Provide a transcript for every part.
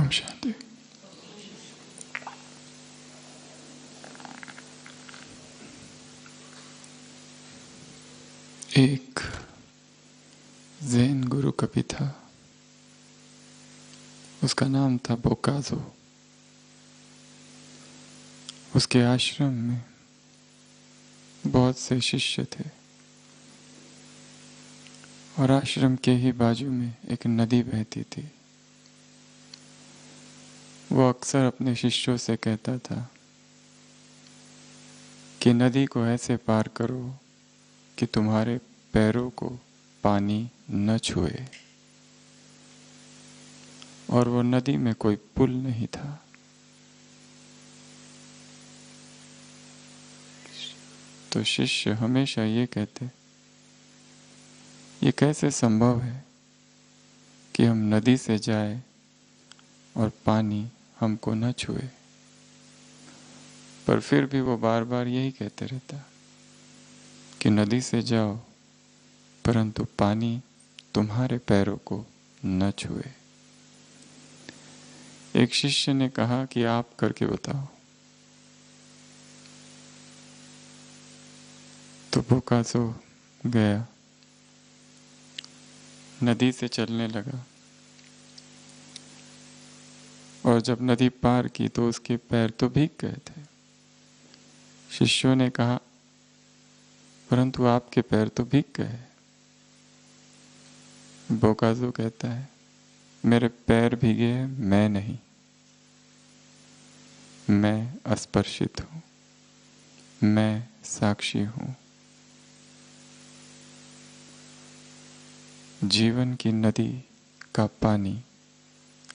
ओम शांति। एक ज़ेन गुरु कवि था, उसका नाम था बोकाजो। उसके आश्रम में बहुत से शिष्य थे और आश्रम के ही बाजू में एक नदी बहती थी। वो अक्सर अपने शिष्यों से कहता था कि नदी को ऐसे पार करो कि तुम्हारे पैरों को पानी न छुए। और वो नदी में कोई पुल नहीं था। तो शिष्य हमेशा ये कहते, ये कैसे संभव है कि हम नदी से जाए और पानी हमको न छुए। पर फिर भी वो बार बार यही कहते रहता कि नदी से जाओ परंतु पानी तुम्हारे पैरों को न छुए। एक शिष्य ने कहा कि आप करके बताओ। तो बोकाजो गया, नदी से चलने लगा और जब नदी पार की तो उसके पैर तो भीग गए थे। शिष्यों ने कहा परंतु आपके पैर तो भीग गए। बोकाजो कहता है मेरे पैर भीगे हैं, मैं नहीं, मैं अस्पर्शित हूं, मैं साक्षी हूं। जीवन की नदी का पानी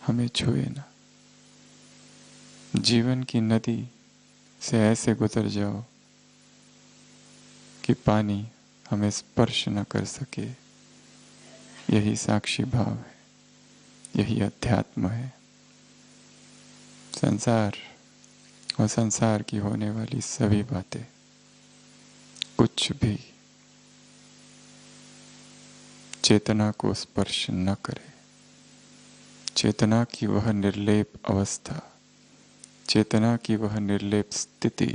हमें छुए ना। जीवन की नदी से ऐसे गुजर जाओ कि पानी हमें स्पर्श न कर सके। यही साक्षी भाव है, यही अध्यात्म है। संसार और संसार की होने वाली सभी बातें कुछ भी चेतना को स्पर्श न करे। चेतना की वह निर्लेप अवस्था, चेतना की वह निर्लेप स्थिति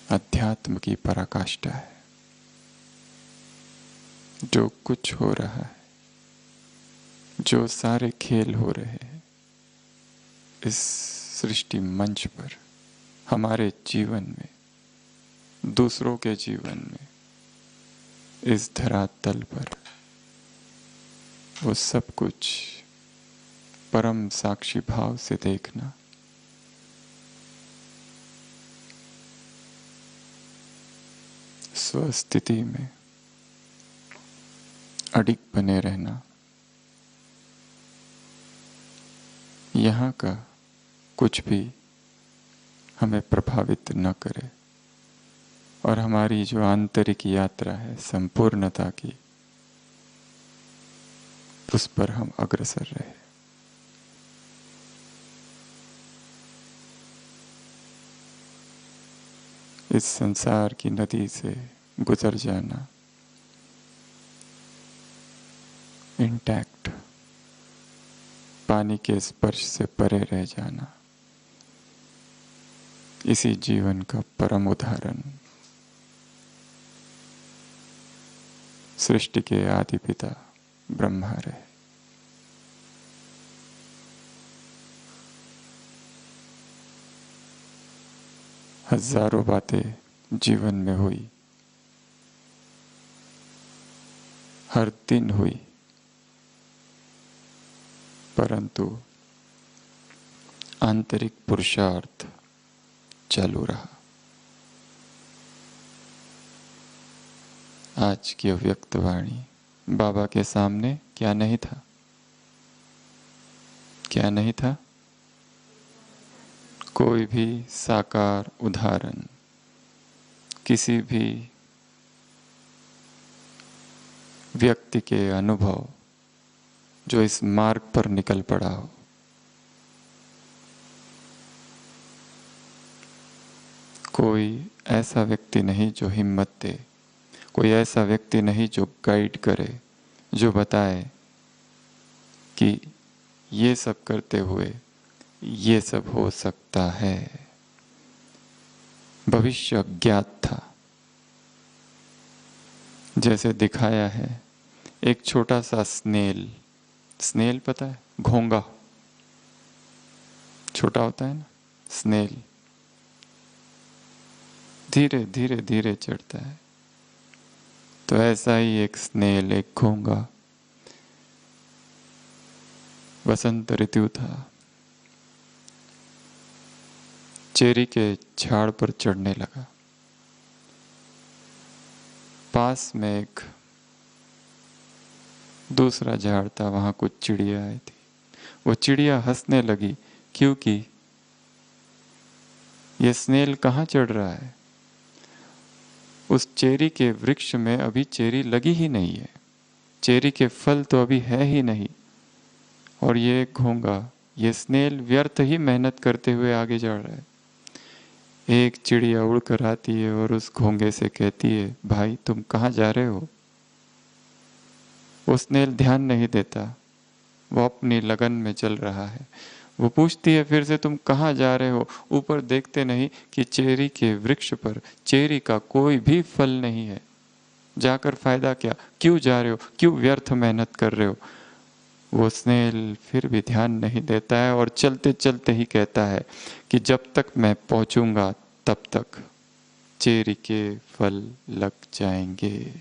अध्यात्म की पराकाष्ठा है। जो कुछ हो रहा है, जो सारे खेल हो रहे हैं इस सृष्टि मंच पर, हमारे जीवन में, दूसरों के जीवन में, इस धरातल पर, वो सब कुछ परम साक्षी भाव से देखना, स्वस्थिति में अडिग बने रहना, यहाँ का कुछ भी हमें प्रभावित न करे और हमारी जो आंतरिक यात्रा है संपूर्णता की, उस पर हम अग्रसर रहे। इस संसार की नदी से गुजर जाना, इंटैक्ट, पानी के स्पर्श से परे रह जाना, इसी जीवन का परम उदाहरण सृष्टि के आदि पिता ब्रह्मा रहे। हजारों बातें जीवन में हुई, हर दिन हुई, परंतु आंतरिक पुरुषार्थ चालू रहा। आज की अव्यक्त वाणी बाबा के सामने क्या नहीं था? क्या नहीं था? कोई भी साकार उदाहरण, किसी भी व्यक्ति के अनुभव जो इस मार्ग पर निकल पड़ा हो, कोई ऐसा व्यक्ति नहीं जो हिम्मत दे, कोई ऐसा व्यक्ति नहीं जो गाइड करे, जो बताए कि ये सब करते हुए ये सब हो सकता है। भविष्य अज्ञात था। जैसे दिखाया है, एक छोटा सा स्नेल, स्नेल पता है, घोंगा छोटा होता है ना, स्नेल धीरे धीरे धीरे चढ़ता है। तो ऐसा ही एक स्नेल, एक घोंगा, वसंत ऋतु था, चेरी के झाड़ पर चढ़ने लगा। पास में एक दूसरा झाड़ था, वहां कुछ चिड़िया आई थी। वो चिड़िया हंसने लगी, क्योंकि ये स्नेल कहाँ चढ़ रहा है? उस चेरी के वृक्ष में अभी चेरी लगी ही नहीं है, चेरी के फल तो अभी है ही नहीं। और ये घोंगा, ये स्नेल व्यर्थ ही मेहनत करते हुए आगे जा रहा है। एक चिड़िया उड़कर आती है और उस घोंगे से कहती है, भाई तुम कहाँ जा रहे हो? वो स्नेल ध्यान नहीं देता, वो अपनी लगन में चल रहा है। वो पूछती है फिर से, तुम कहाँ जा रहे हो? ऊपर देखते नहीं कि चेरी के वृक्ष पर चेरी का कोई भी फल नहीं है। जाकर फायदा क्या? क्यों जा रहे हो? क्यों व्यर्थ मेहनत कर रहे हो? वो स्नेल फिर भी ध्यान नहीं देता है और चलते चलते ही कहता है कि जब तक मैं पहुंचूंगा तब तक चेरी के फल लग जाएंगे।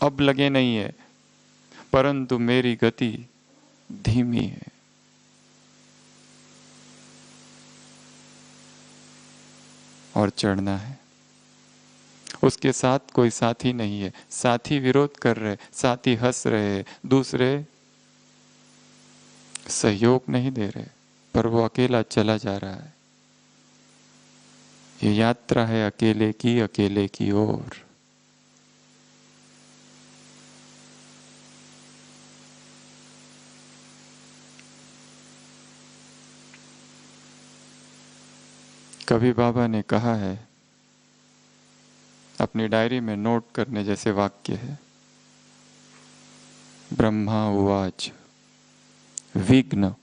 अब लगे नहीं है, परंतु मेरी गति धीमी है। और चढ़ना है। उसके साथ कोई साथी नहीं है, साथी विरोध कर रहे, साथी हंस रहे, दूसरे सहयोग नहीं दे रहे, पर वो अकेला चला जा रहा है। ये यात्रा है अकेले की ओर। कभी बाबा ने कहा है, अपनी डायरी में नोट करने जैसे वाक्य है, ब्रह्मा उवाच, विघ्न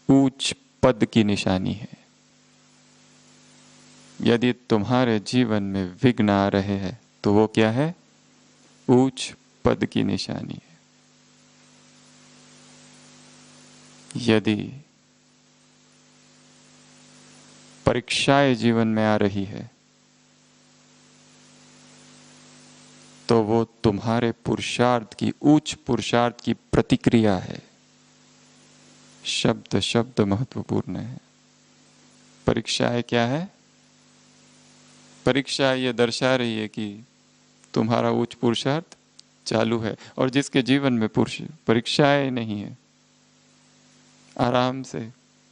ऊंच पद की निशानी है। यदि तुम्हारे जीवन में विघ्न आ रहे हैं तो वो क्या है? ऊंच पद की निशानी है। यदि परीक्षाएं जीवन में आ रही है तो वो तुम्हारे पुरुषार्थ की, उच्च पुरुषार्थ की प्रतिक्रिया है। शब्द शब्द महत्वपूर्ण है। परीक्षाएं क्या है? परीक्षा ये दर्शा रही है कि तुम्हारा उच्च पुरुषार्थ चालू है। और जिसके जीवन में पुरुष परीक्षाएं नहीं है, आराम से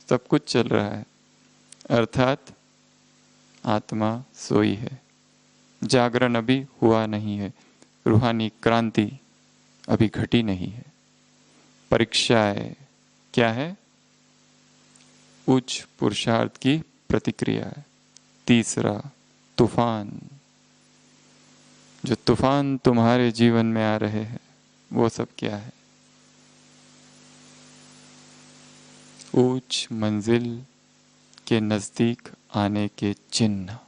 सब कुछ चल रहा है, अर्थात आत्मा सोई है, जागरण अभी हुआ नहीं है, रूहानी क्रांति अभी घटी नहीं है। परीक्षाएं क्या है? उच्च पुरुषार्थ की प्रतिक्रिया है। तीसरा, तूफान। जो तूफान तुम्हारे जीवन में आ रहे हैं वो सब क्या है? उच्च मंजिल के नजदीक आने के चिन्ह।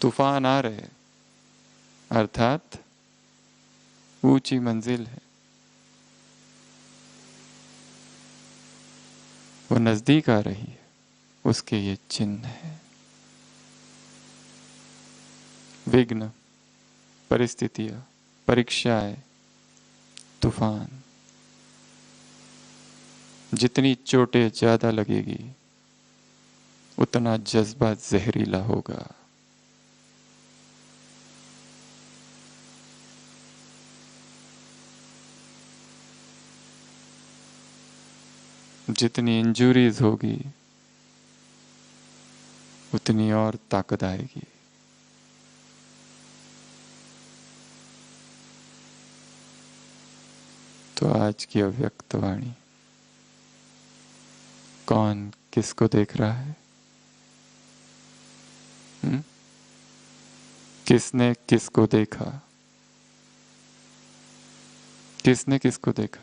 तूफान आ रहे, अर्थात ऊंची मंजिल है, वो नजदीक आ रही है, उसके ये चिन्ह है। विघ्न, परिस्थितियां, परीक्षाएं, तूफान। जितनी चोटें ज्यादा लगेगी उतना जज्बा जहरीला होगा। जितनी इंजुरीज होगी उतनी और ताकत आएगी। तो आज की अव्यक्त वाणी, कौन किसको देख रहा है? किसने किसको देखा? किसने किसको देखा?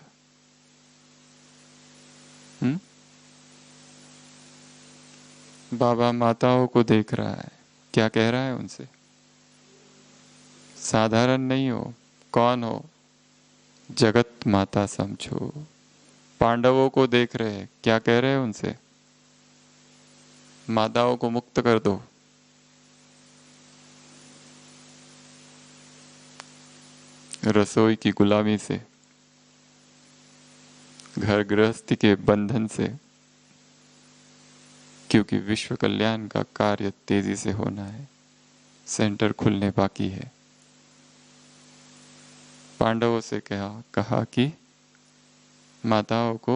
हुँ? बाबा माताओं को देख रहा है। क्या कह रहा है उनसे? साधारण नहीं हो, कौन हो? जगत माता समझो। पांडवों को देख रहे हैं, क्या कह रहे हैं उनसे? माताओं को मुक्त कर दो। रसोई की गुलामी से, घर गृहस्थी के बंधन से, क्योंकि विश्व कल्याण का कार्य तेजी से होना है। सेंटर खुलने बाकी है। पांडवों से कहा कि माताओं को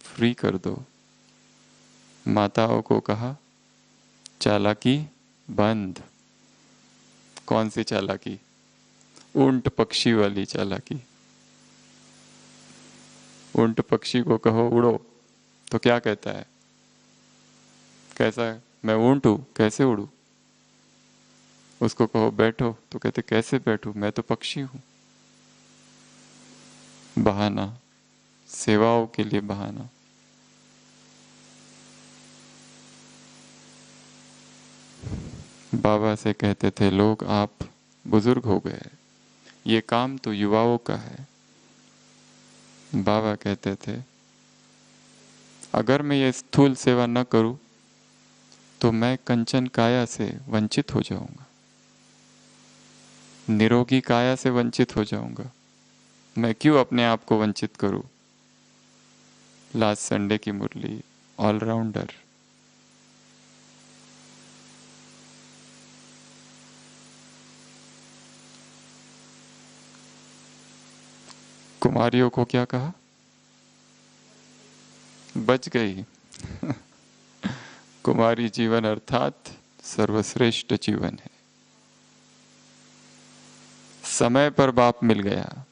फ्री कर दो। माताओं को कहा चालाकी बंद। कौन सी चालाकी? ऊंट पक्षी वाली चालाकी। ऊंट पक्षी को कहो उड़ो तो क्या कहता है? कैसा है? मैं ऊंट हूं, कैसे उड़ू? उसको कहो बैठो तो कहते कैसे बैठूं, मैं तो पक्षी हूं। बहाना, सेवाओं के लिए बहाना। बाबा से कहते थे लोग आप बुजुर्ग हो गए, ये काम तो युवाओं का है। बाबा कहते थे अगर मैं ये स्थूल सेवा न करूं तो मैं कंचन काया से वंचित हो जाऊंगा, निरोगी काया से वंचित हो जाऊंगा। मैं क्यों अपने आप को वंचित करूं? लास्ट संडे की मुरली, ऑलराउंडर। कुमारियों को क्या कहा? बच गई। कुमारी जीवन अर्थात सर्वश्रेष्ठ जीवन है। समय पर बाप मिल गया,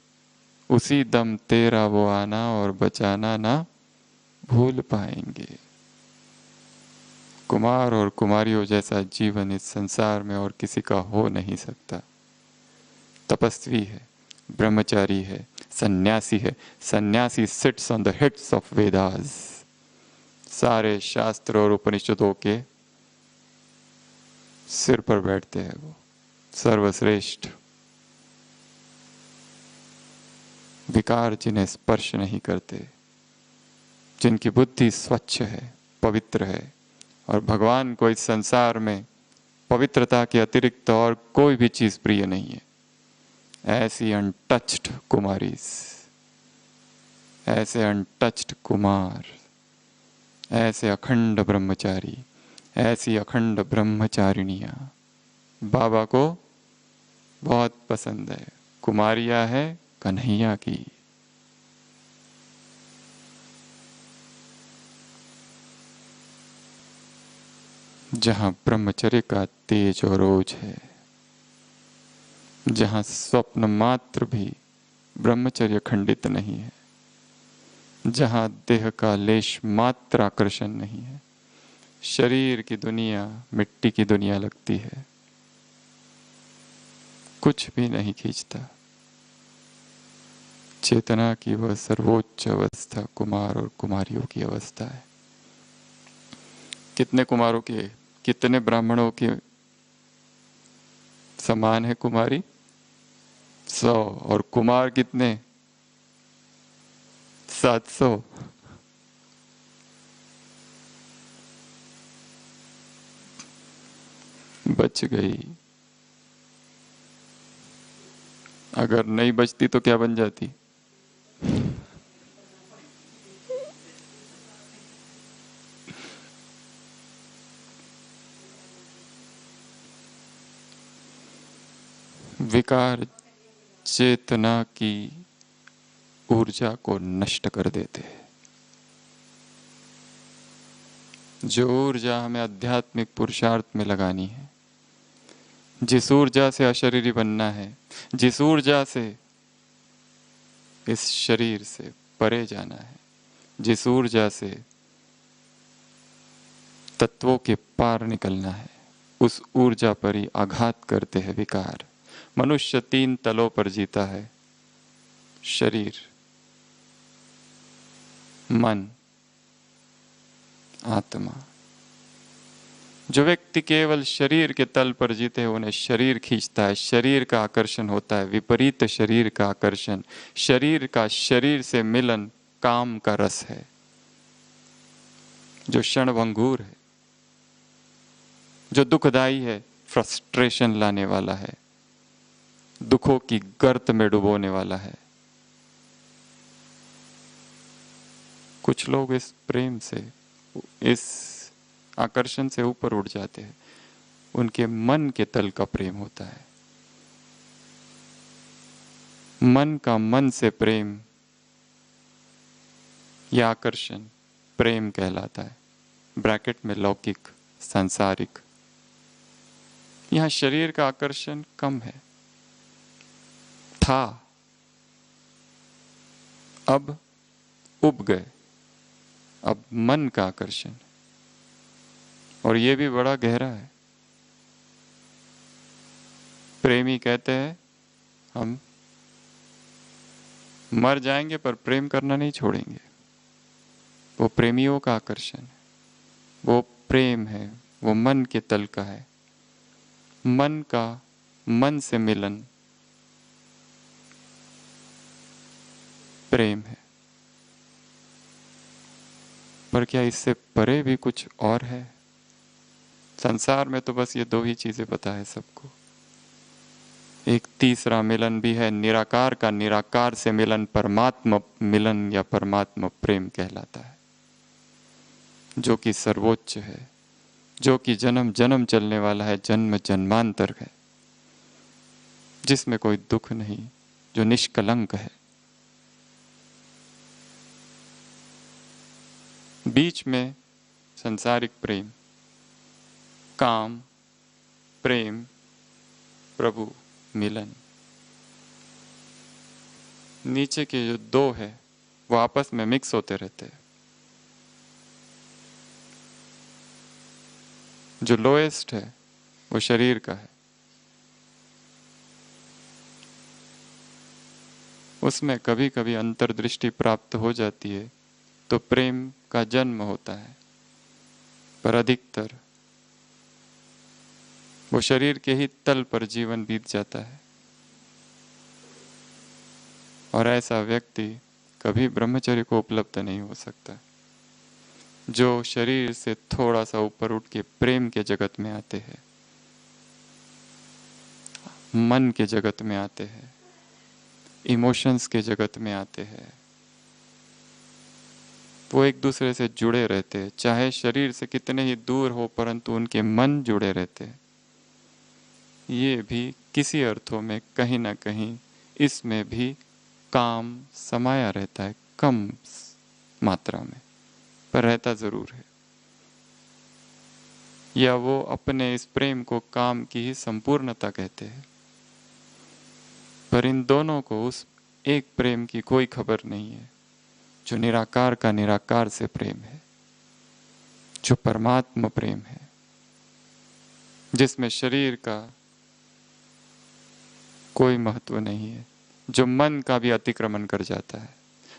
उसी दम तेरा वो आना और बचाना ना भूल पाएंगे। कुमार और कुमारियों जैसा जीवन इस संसार में और किसी का हो नहीं सकता। तपस्वी है, ब्रह्मचारी है, सन्यासी है। सन्यासी sits on the heads of Vedas. सारे शास्त्र और उपनिषदों के सिर पर बैठते हैं वो, सर्वश्रेष्ठ। विकार जिन्हें स्पर्श नहीं करते, जिनकी बुद्धि स्वच्छ है, पवित्र है, और भगवान को इस संसार में पवित्रता के अतिरिक्त और कोई भी चीज प्रिय नहीं है। ऐसी अनटच्ड कुमारीज, ऐसे अनटच्ड कुमार, ऐसे अखंड ब्रह्मचारी, ऐसी अखंड ब्रह्मचारिणियां बाबा को बहुत पसंद है। कुमारियां है कन्हैया की। जहां ब्रह्मचर्य का तेज और ओज है, जहां स्वप्न मात्र भी ब्रह्मचर्य खंडित नहीं है, जहां देह का लेश मात्र आकर्षण नहीं है, शरीर की दुनिया मिट्टी की दुनिया लगती है, कुछ भी नहीं खींचता। चेतना की वह सर्वोच्च अवस्था कुमार और कुमारियों की अवस्था है। कितने कुमारों के, कितने ब्राह्मणों के समान है कुमारी? 100। और कुमार कितने? 700। बच गई। अगर नहीं बचती तो क्या बन जाती? विकार चेतना की ऊर्जा को नष्ट कर देते हैं। जो ऊर्जा हमें आध्यात्मिक पुरुषार्थ में लगानी है, जिस ऊर्जा से अशरीरी बनना है, जिस ऊर्जा से इस शरीर से परे जाना है, जिस ऊर्जा से तत्वों के पार निकलना है, उस ऊर्जा पर ही आघात करते हैं विकार। मनुष्य 3 तलों पर जीता है, शरीर, मन, आत्मा। जो व्यक्ति केवल शरीर के तल पर जीते हैं उन्हें शरीर खींचता है, शरीर का आकर्षण होता है, विपरीत शरीर का आकर्षण। शरीर का शरीर से मिलन काम का रस है, जो क्षणभंगुर है, जो दुखदाई है, फ्रस्ट्रेशन लाने वाला है, दुखों की गर्त में डुबोने वाला है। कुछ लोग इस प्रेम से, इस आकर्षण से ऊपर उठ जाते हैं, उनके मन के तल का प्रेम होता है। मन का मन से प्रेम या आकर्षण प्रेम कहलाता है, ब्रैकेट में लौकिक, सांसारिक। यहां शरीर का आकर्षण कम है, था, अब उब गए, अब मन का आकर्षण, और ये भी बड़ा गहरा है। प्रेमी कहते हैं हम मर जाएंगे पर प्रेम करना नहीं छोड़ेंगे। वो प्रेमियों का आकर्षण है, वो प्रेम है, वो मन के तल का है। मन का मन से मिलन प्रेम है। पर क्या इससे परे भी कुछ और है? संसार में तो बस ये 2 ही चीजें पता है सबको। एक तीसरा मिलन भी है, निराकार का निराकार से मिलन, परमात्मा मिलन या परमात्मा प्रेम कहलाता है, जो कि सर्वोच्च है, जो कि जन्म जन्म चलने वाला है, जन्म जन्मांतर है, जिसमें कोई दुख नहीं, जो निष्कलंक है। बीच में संसारिक प्रेम, काम, प्रेम, प्रभु, मिलन। नीचे के जो 2 है वो आपस में मिक्स होते रहते हैं। जो लोएस्ट है वो शरीर का है, उसमें कभी कभी अंतर्दृष्टि प्राप्त हो जाती है तो प्रेम का जन्म होता है, पर अधिकतर वो शरीर के ही तल पर जीवन बीत जाता है। और ऐसा व्यक्ति कभी ब्रह्मचर्य को उपलब्ध नहीं हो सकता। जो शरीर से थोड़ा सा ऊपर उठ के प्रेम के जगत में आते हैं, मन के जगत में आते हैं, इमोशंस के जगत में आते हैं, वो एक दूसरे से जुड़े रहते हैं, चाहे शरीर से कितने ही दूर हो परंतु उनके मन जुड़े रहते हैं। ये भी किसी अर्थों में कहीं ना कहीं इसमें भी काम समाया रहता है, कम मात्रा में, पर रहता जरूर है। या वो अपने इस प्रेम को काम की ही संपूर्णता कहते हैं, पर इन दोनों को उस एक प्रेम की कोई खबर नहीं है, जो निराकार का निराकार से प्रेम है, जो परमात्मा प्रेम है, जिसमें शरीर का कोई महत्व नहीं है, जो मन का भी अतिक्रमण कर जाता है,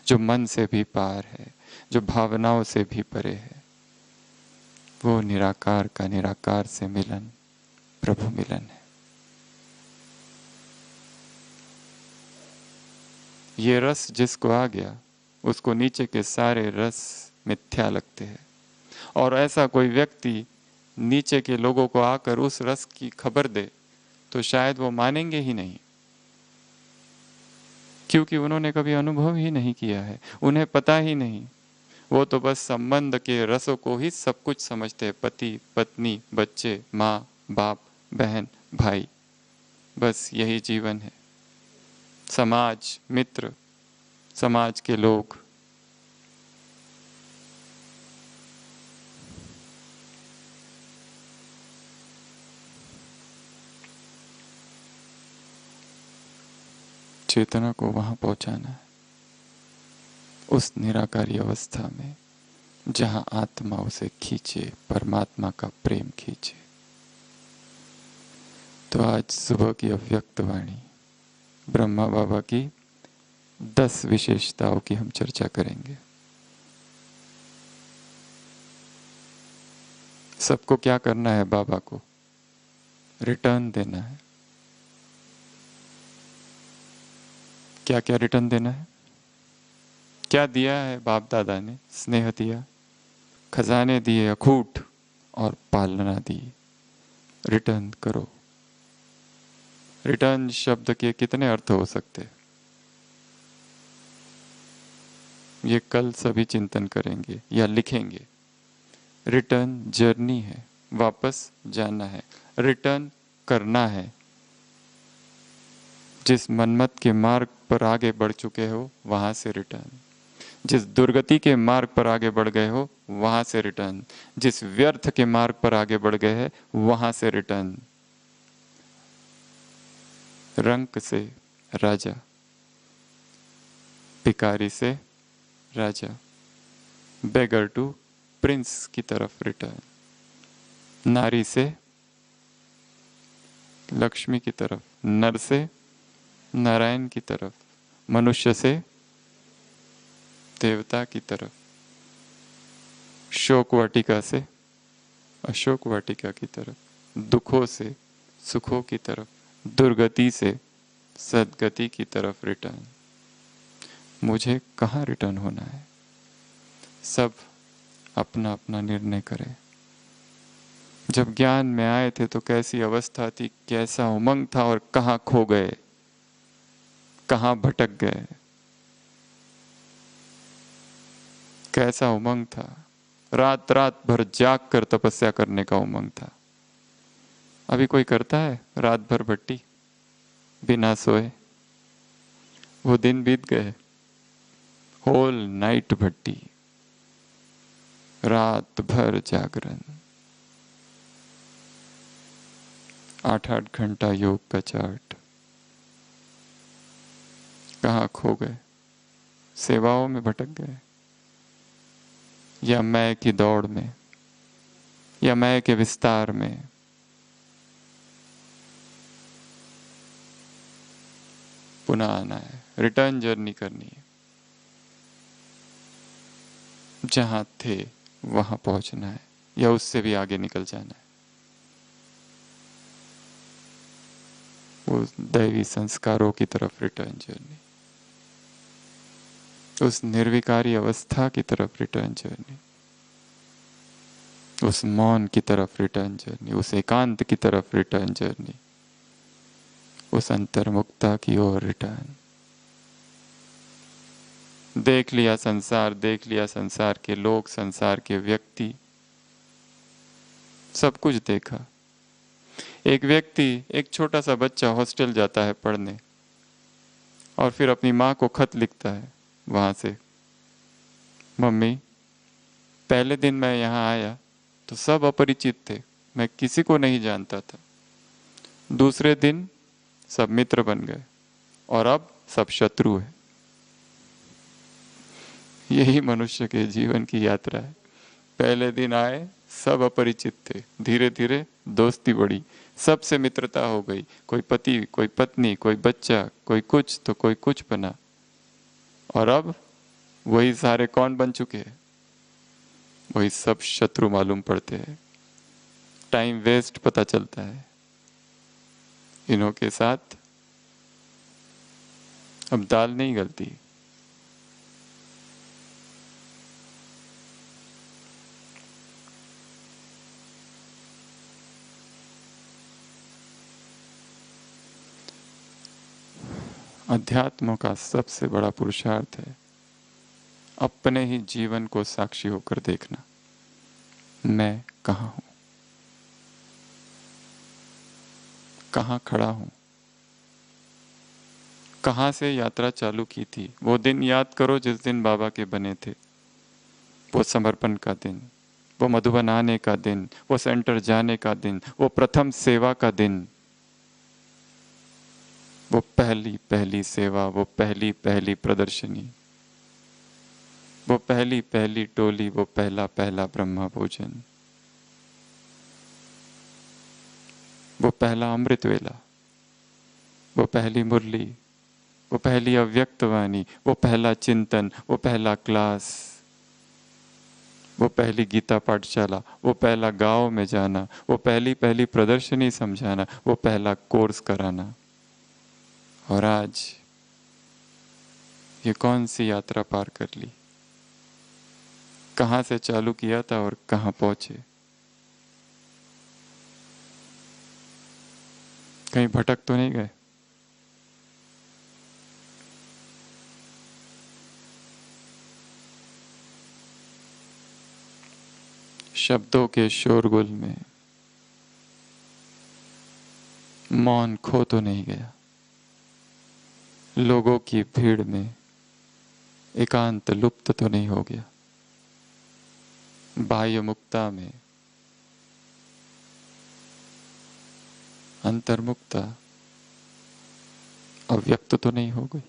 जो मन से भी पार है, जो भावनाओं से भी परे है। वो निराकार का निराकार से मिलन प्रभु मिलन है। ये रस जिसको आ गया उसको नीचे के सारे रस मिथ्या लगते हैं। और ऐसा कोई व्यक्ति नीचे के लोगों को आकर उस रस की खबर दे तो शायद वो मानेंगे ही नहीं, क्योंकि उन्होंने कभी अनुभव ही नहीं किया है, उन्हें पता ही नहीं। वो तो बस संबंध के रसों को ही सब कुछ समझते हैं, पति पत्नी, बच्चे, माँ बाप, बहन भाई, बस यही जीवन है। समाज, मित्र, समाज के लोग, चेतना को वहां पहुंचाना है, उस निराकारी अवस्था में जहां आत्मा उसे खींचे, परमात्मा का प्रेम खींचे। तो आज सुबह की अव्यक्त वाणी ब्रह्मा बाबा की 10 विशेषताओं की हम चर्चा करेंगे। सबको क्या करना है? बाबा को रिटर्न देना है। क्या क्या रिटर्न देना है? क्या दिया है बाप दादा ने? स्नेह दिया, खजाने दिए अखूट और पालना दी। रिटर्न करो। रिटर्न शब्द के कितने अर्थ हो सकते? ये कल सभी चिंतन करेंगे या लिखेंगे। रिटर्न जर्नी है, वापस जाना है, रिटर्न करना है। जिस मनमत के मार्ग पर आगे बढ़ चुके हो वहां से रिटर्न, जिस दुर्गति के मार्ग पर आगे बढ़ गए हो वहां से रिटर्न, जिस व्यर्थ के मार्ग पर आगे बढ़ गए हैं वहां से रिटर्न। रंक से राजा, भिखारी से राजा, बेगर टू प्रिंस की तरफ रिटर्न, नारी से लक्ष्मी की तरफ, नर से नारायण की तरफ, मनुष्य से देवता की तरफ, शोक वाटिका से अशोक वाटिका की तरफ, दुखों से सुखों की तरफ, दुर्गति से सद्गति की तरफ रिटर्न। मुझे कहाँ रिटर्न होना है? सब अपना अपना निर्णय करें। जब ज्ञान में आए थे तो कैसी अवस्था थी, कैसा उमंग था, और कहाँ खो गए, कहाँ भटक गए। कैसा उमंग था, रात रात भर जाग कर तपस्या करने का उमंग था। अभी कोई करता है रात भर भट्टी बिना सोए? वो दिन बीत गए। होल नाइट भट्टी, रात भर जागरण, 8-8 घंटा योग का चार्ट। कहाँ खो गए? सेवाओं में भटक गए, या मैं की दौड़ में, या मैं के विस्तार में। पुनः आना है, रिटर्न जर्नी करनी है। जहां थे वहां पहुंचना है, या उससे भी आगे निकल जाना है। वो दैवी संस्कारों की तरफ रिटर्न जर्नी, उस निर्विकारी अवस्था की तरफ रिटर्न जर्नी, उस मौन की तरफ रिटर्न जर्नी, उस एकांत की तरफ रिटर्न जर्नी, उस अंतर्मुक्ता की ओर रिटर्न। देख लिया संसार, देख लिया संसार के लोग, संसार के व्यक्ति, सब कुछ देखा। एक व्यक्ति, एक छोटा सा बच्चा हॉस्टल जाता है पढ़ने, और फिर अपनी माँ को खत लिखता है वहां से, मम्मी पहले दिन मैं यहाँ आया तो सब अपरिचित थे, मैं किसी को नहीं जानता था। दूसरे दिन सब मित्र बन गए, और अब सब शत्रु है। यही मनुष्य के जीवन की यात्रा है। पहले दिन आए सब अपरिचित थे, धीरे धीरे दोस्ती बढ़ी, सबसे मित्रता हो गई। कोई पति, कोई पत्नी, कोई बच्चा, कोई कुछ तो कोई कुछ बना, और अब वही सारे कौन बन चुके हैं? वही सब शत्रु मालूम पड़ते हैं। टाइम वेस्ट पता चलता है। इन्हों के साथ अब दाल नहीं गलती। अध्यात्म का सबसे बड़ा पुरुषार्थ है अपने ही जीवन को साक्षी होकर देखना। मैं कहाँ हूं, कहाँ खड़ा हूं, कहाँ से यात्रा चालू की थी। वो दिन याद करो जिस दिन बाबा के बने थे। वो समर्पण का दिन, वो मधुबन आने का दिन, वो सेंटर जाने का दिन, वो प्रथम सेवा का दिन, वो पहली पहली सेवा, वो पहली पहली प्रदर्शनी, वो पहली पहली टोली, वो पहला पहला ब्रह्मा भोजन, वो पहला अमृत वेला, वो पहली मुरली, वो पहली अव्यक्त वाणी, वो पहला चिंतन, वो पहला क्लास, वो पहली गीता पाठशाला, वो पहला गांव में जाना, वो पहली पहली प्रदर्शनी समझाना, वो पहला कोर्स कराना। और आज ये कौन सी यात्रा पार कर ली? कहां से चालू किया था और कहां पहुंचे? कहीं भटक तो नहीं गए? शब्दों के शोरगुल में मौन खो तो नहीं गया? लोगों की भीड़ में एकांत लुप्त तो नहीं हो गया? बाह्य मुक्ता में अंतर्मुक्ता अव्यक्त तो नहीं हो गई?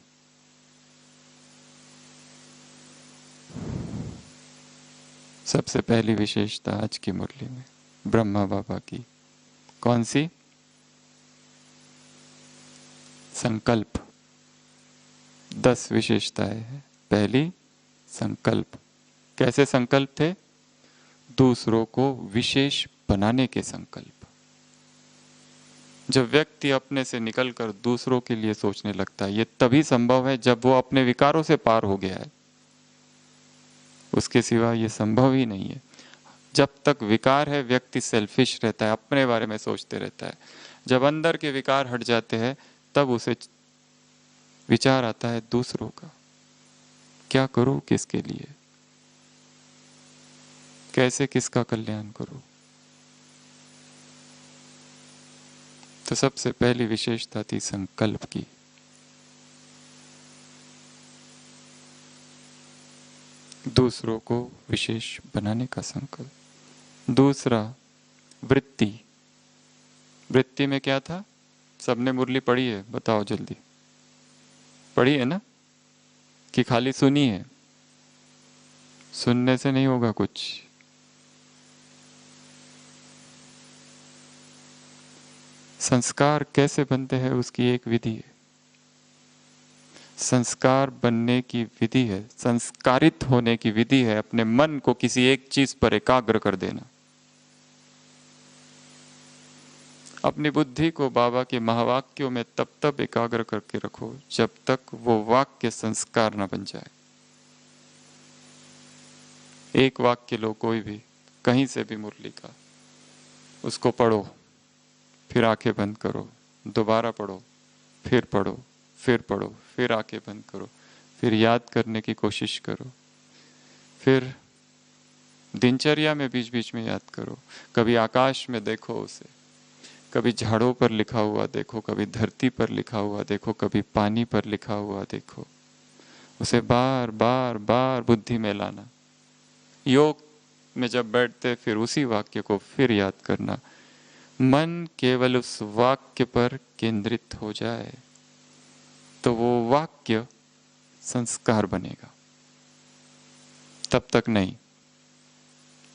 सबसे पहली विशेषता आज की मुरली में ब्रह्मा बाबा की कौन सी? संकल्प। 10 विशेषताएं हैं। पहली, संकल्प। कैसे संकल्प थे? दूसरों को विशेष बनाने के संकल्प। जब व्यक्ति अपने से निकलकर दूसरों के लिए सोचने लगता है, यह तभी संभव है जब वो अपने विकारों से पार हो गया है। उसके सिवा यह संभव ही नहीं है। जब तक विकार है, व्यक्ति सेल्फिश रहता है, अपने बारे में सोचते रहता है। जब अंदर के विकार हट जाते हैं, तब उसे विचार आता है दूसरों का। क्या करूं, किसके लिए, कैसे किसका कल्याण करूं? तो सबसे पहली विशेषता थी संकल्प की। दूसरों को विशेष बनाने का संकल्प। दूसरा, वृत्ति। वृत्ति में क्या था? सबने मुरली पढ़ी है? बताओ जल्दी। पढ़ी है ना? कि खाली सुनी है? सुनने से नहीं होगा कुछ। संस्कार कैसे बनते हैं उसकी एक विधि है। संस्कार बनने की विधि है, संस्कारित होने की विधि है अपने मन को किसी एक चीज पर एकाग्र कर देना। अपनी बुद्धि को बाबा के महावाक्यों में तब तक एकाग्र करके रखो जब तक वो वाक्य संस्कार न बन जाए। एक वाक्य लो, कोई भी, कहीं से भी मुरली का, उसको पढ़ो, फिर आंखें बंद करो, दोबारा पढ़ो, फिर पढ़ो, फिर पढ़ो, फिर आंखें बंद करो, फिर याद करने की कोशिश करो, फिर दिनचर्या में बीच बीच में याद करो। कभी आकाश में देखो उसे, कभी झाड़ों पर लिखा हुआ देखो, कभी धरती पर लिखा हुआ देखो, कभी पानी पर लिखा हुआ देखो। उसे बार बार बार बुद्धि में लाना। योग में जब बैठते फिर उसी वाक्य को फिर याद करना। मन केवल उस वाक्य पर केंद्रित हो जाए तो वो वाक्य संस्कार बनेगा, तब तक नहीं।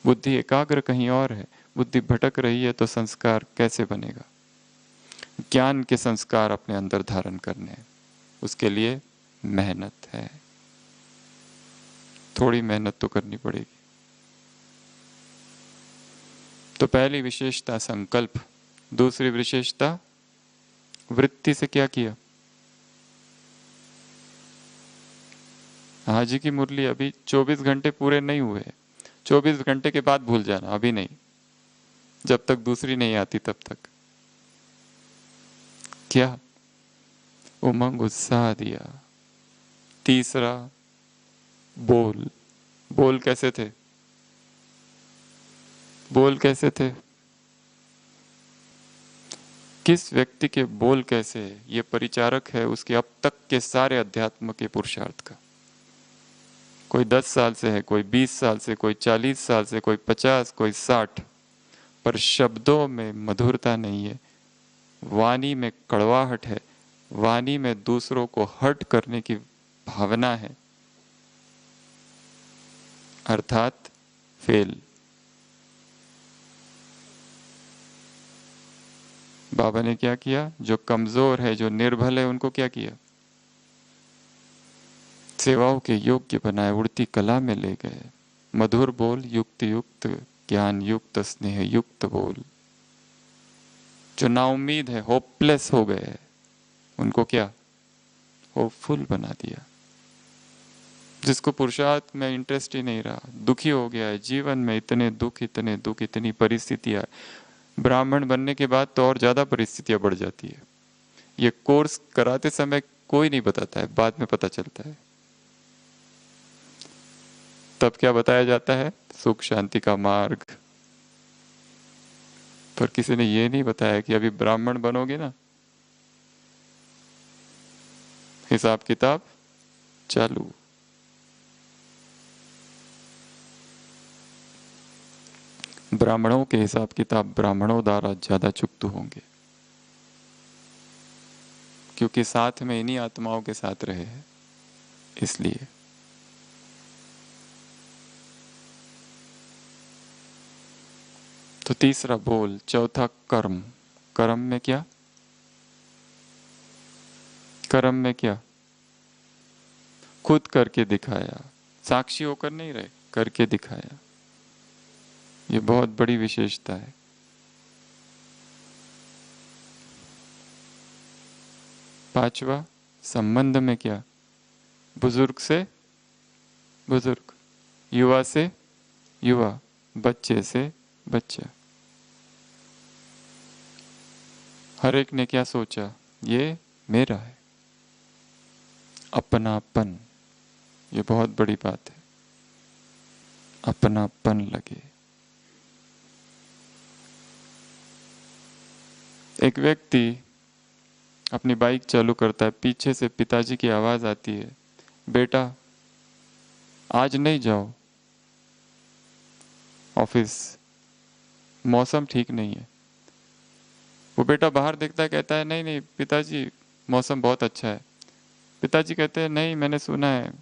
बुद्धि एकाग्र कहीं और है, बुद्धि भटक रही है तो संस्कार कैसे बनेगा? ज्ञान के संस्कार अपने अंदर धारण करने हैं, उसके लिए मेहनत है, थोड़ी मेहनत तो करनी पड़ेगी। तो पहली विशेषता संकल्प। दूसरी विशेषता वृत्ति से क्या किया? हाजी की मुरली अभी 24 घंटे पूरे नहीं हुए, 24 घंटे के बाद भूल जाना, अभी नहीं, जब तक दूसरी नहीं आती तब तक। क्या? उमंग, उत्साह दिया। तीसरा, बोल। बोल कैसे थे? बोल कैसे थे? किस व्यक्ति के बोल कैसे है, ये परिचारक है उसके अब तक के सारे अध्यात्म के पुरुषार्थ का। कोई 10 साल से है, कोई 20 साल से, कोई 40 साल से, कोई 50, कोई 60, पर शब्दों में मधुरता नहीं है, वाणी में कड़वाहट है, वाणी में दूसरों को हर्ट करने की भावना है, अर्थात फेल। बाबा ने क्या किया? जो कमजोर है, जो निर्बल है, उनको क्या किया? सेवाओं के योग्य बनाए, उड़ती कला में ले गए। मधुर बोल, युक्त युक्त, ज्ञान युक्त, स्नेह युक्त बोल। जो नाउम्मीद है, होपलेस हो गए, उनको क्या? होपफुल बना दिया। जिसको पुरुषार्थ में इंटरेस्ट ही नहीं रहा, दुखी हो गया है जीवन में, इतने दुख, इतने दुख, इतनी परिस्थितियां। ब्राह्मण बनने के बाद तो और ज्यादा परिस्थितियां बढ़ जाती है। ये कोर्स कराते समय कोई नहीं बताता है, बाद में पता चलता है। तब क्या बताया जाता है? सुख शांति का मार्ग। पर किसी ने ये नहीं बताया कि अभी ब्राह्मण बनोगे ना, हिसाब किताब चालू। ब्राह्मणों के हिसाब किताब ब्राह्मणों द्वारा ज्यादा चुकते होंगे, क्योंकि साथ में इन्हीं आत्माओं के साथ रहे हैं, इसलिए। तो तीसरा बोल, चौथा कर्म। कर्म में क्या? कर्म में क्या? खुद करके दिखाया, साक्षी होकर नहीं रहे, करके दिखाया। ये बहुत बड़ी विशेषता है। पांचवा, संबंध में क्या? बुजुर्ग से बुजुर्ग, युवा से युवा, बच्चे से बच्चा। हर एक ने क्या सोचा? ये मेरा है। अपनापन, ये बहुत बड़ी बात है। अपनापन लगे। एक व्यक्ति अपनी बाइक चालू करता है, पीछे से पिताजी की आवाज आती है, बेटा आज नहीं जाओ ऑफिस, मौसम ठीक नहीं है। वो बेटा बाहर देखता है, कहता है नहीं नहीं पिताजी, मौसम बहुत अच्छा है। पिताजी कहते हैं नहीं, मैंने सुना है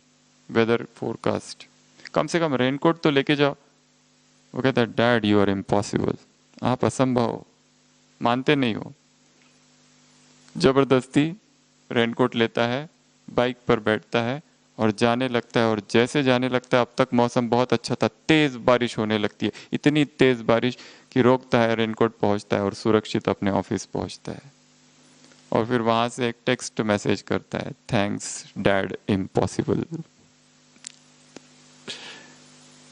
वेदर फोरकास्ट, कम से कम रेनकोट तो लेके जाओ। वो कहता है डैड यू आर इम्पॉसिबल, आप असंभव हो, मानते नहीं हो। जबरदस्ती रेनकोट लेता है, बाइक पर बैठता है और जाने लगता है। और जैसे जाने लगता है, अब तक मौसम बहुत अच्छा था, तेज बारिश होने लगती है, इतनी तेज बारिश कि रोकता है, रेनकोट पहुंचता है और सुरक्षित अपने ऑफिस पहुंचता है। और फिर वहां से एक टेक्स्ट मैसेज करता है, थैंक्स डैड इम्पॉसिबल।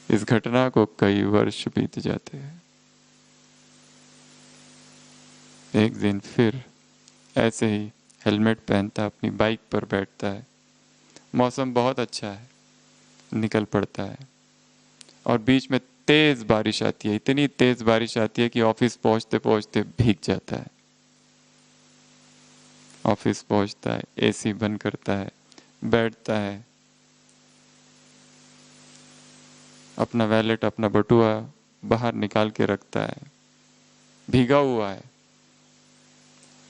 इस घटना को कई वर्ष बीत जाते हैं। एक दिन फिर ऐसे ही हेलमेट पहनता, अपनी बाइक पर बैठता है, मौसम बहुत अच्छा है, निकल पड़ता है और बीच में तेज बारिश आती है, इतनी तेज बारिश आती है कि ऑफिस पहुंचते पहुंचते भीग जाता है। ऑफिस पहुंचता है, एसी बंद करता है, बैठता है, अपना वैलेट, अपना बटुआ बाहर निकाल के रखता है, भीगा हुआ है,